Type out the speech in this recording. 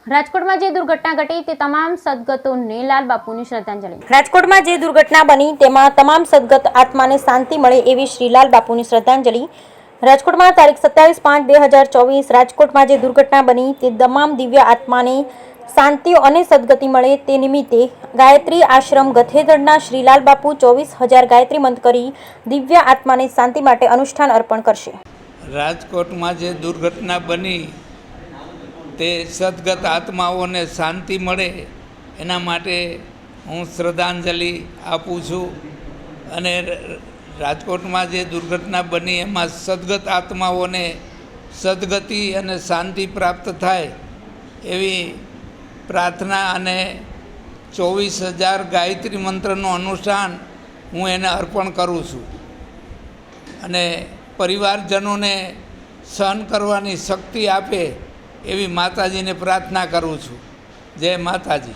રાજકોટમાં જે દુર્ઘટના ઘટી તે તમામ સદગતોને લાલ બાપુની શ્રદ્ધાંજલિ। રાજકોટમાં જે દુર્ઘટના બની તેમાં તમામ સદગત આત્માને શાંતિ મળે એવી શ્રી લાલ બાપુની શ્રદ્ધાંજલિ। રાજકોટમાં તારીખ 27/5/2024 રાજકોટમાં જે દુર્ઘટના બની તે તમામ દિવ્ય આત્માને શાંતિ અને સદગતિ મળે તે નિમિત્તે ગાયત્રી આશ્રમ ગથેધડના શ્રી લાલ બાપુ 24,000 ગાયત્રી મંત્ર કરી દિવ્ય આત્માને શાંતિ માટે અનુષ્ઠાન અર્પણ કરશે। રાજકોટમાં જે દુર્ઘટના બની તે સદગત આત્માઓને શાંતિ મળે એના માટે હું શ્રદ્ધાંજલિ આપું છું અને રાજકોટમાં જે દુર્ઘટના બની એમાં સદગત આત્માઓને સદગતિ અને શાંતિ પ્રાપ્ત થાય એવી પ્રાર્થના અને 24,000 ગાયત્રી મંત્રનું અનુષ્ઠાન હું એને અર્પણ કરું છું અને પરિવારજનોને સહન કરવાની શક્તિ આપે એવી માતાજીને પ્રાર્થના કરું છું। જય માતાજી।